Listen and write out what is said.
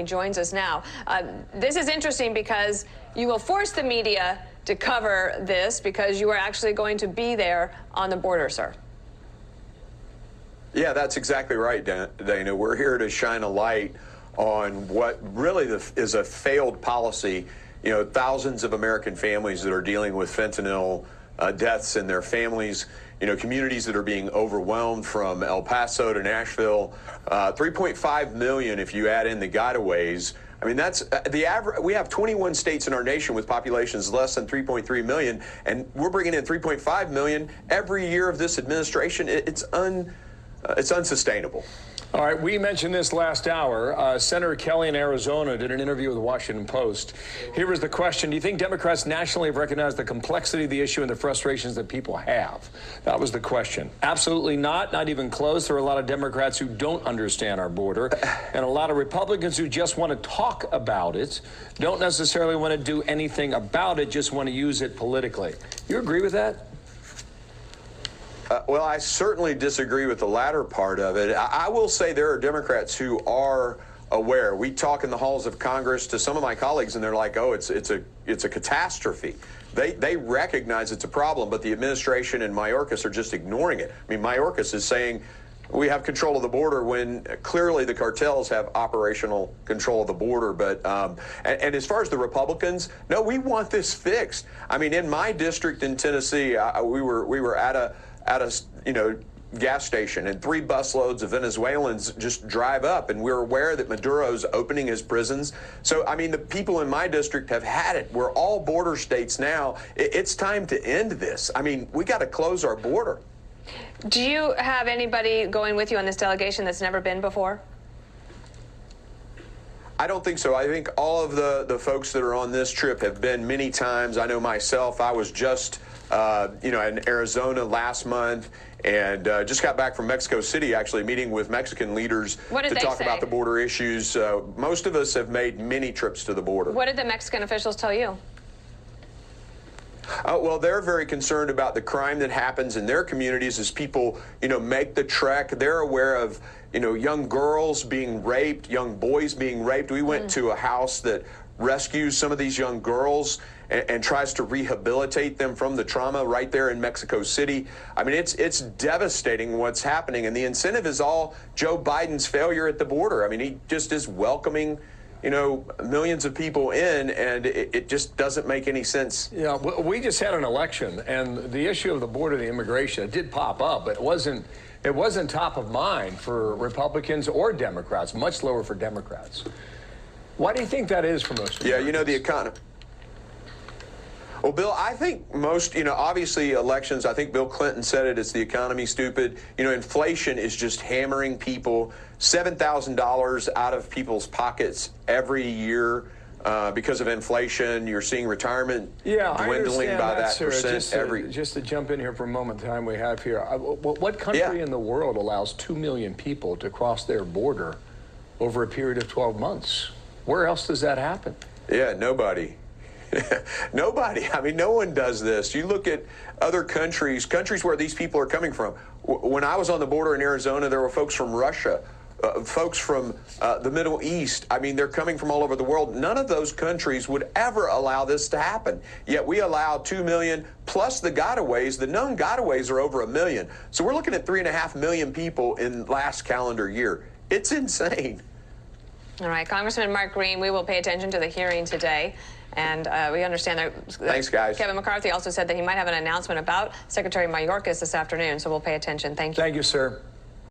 He joins us now. This is interesting because you will force the media to cover this because you are actually going to be there on the border, sir. Yeah, that's exactly right, Dana. We're here to shine a light on what really is a failed policy. You know, thousands of American families that are dealing with fentanyl deaths in their families, you know, communities that are being overwhelmed from El Paso to Nashville, 3.5 million if you add in the gotaways. I mean, that's the average. We have 21 states in our nation with populations less than 3.3 million, and we're bringing in 3.5 million every year of this administration. It's unsustainable. All right, we mentioned this last hour. Senator Kelly in Arizona did an interview with the Washington Post. Here was the question: do you think Democrats nationally have recognized the complexity of the issue and the frustrations that people have? That was the question. Absolutely not even close. There are a lot of Democrats who don't understand our border, and a lot of Republicans who just want to talk about it, don't necessarily want to do anything about it, just want to use it politically. You agree with that? Well, I certainly disagree with the latter part of it. I will say there are Democrats who are aware. We talk in the halls of Congress to some of my colleagues, and they're like, "Oh, it's a catastrophe." They recognize it's a problem, but the administration and Mayorkas are just ignoring it. I mean, Mayorkas is saying we have control of the border when clearly the cartels have operational control of the border. But and as far as the Republicans, no, we want this fixed. I mean, in my district in Tennessee, we were at a gas station, and 3 busloads of Venezuelans just drive up, and we're aware that Maduro's opening his prisons. So, I mean, the people in my district have had it. We're all border states now. It's time to end this. I mean, we got to close our border. Do you have anybody going with you on this delegation that's never been before? I don't think so. I think all of the folks that are on this trip have been many times. I know myself, I was just in Arizona last month, and just got back from Mexico City, actually meeting with Mexican leaders to talk about the border issues. Most of us have made many trips to the border. What did the Mexican officials tell you? Well, they're very concerned about the crime that happens in their communities as people, make the trek. They're aware of, young girls being raped, young boys being raped. We went to a house that rescues some of these young girls and tries to rehabilitate them from the trauma right there in Mexico City. I mean, it's devastating what's happening, and the incentive is all Joe Biden's failure at the border. I mean, he just is welcoming millions of people in, and it just doesn't make any sense. Yeah, we just had an election, and the issue of the border, the immigration, it did pop up, but it wasn't top of mind for Republicans or Democrats, much lower for Democrats. Why do you think that is for most Americans? Yeah, the economy. Well, Bill, I think most, obviously elections, I think Bill Clinton said it's the economy, stupid. Inflation is just hammering people. $7,000 out of people's pockets every year because of inflation. You're seeing retirement dwindling by that percent Just to jump in here for a moment, the time we have here. What country in the world allows 2 million people to cross their border over a period of 12 months? Where else does that happen? Yeah, nobody. Nobody. I mean, no one does this. You look at other countries where these people are coming from. When I was on the border in Arizona, there were folks from Russia, folks from the Middle East. I mean, they're coming from all over the world. None of those countries would ever allow this to happen. Yet we allow 2 million plus the gotaways. The known gotaways are over 1 million. So we're looking at 3.5 million people in last calendar year. It's insane. All right, Congressman Mark Green, we will pay attention to the hearing today. And we understand that thanks, guys. Kevin McCarthy also said that he might have an announcement about Secretary Mayorkas this afternoon, so we'll pay attention. Thank you. Thank you, sir.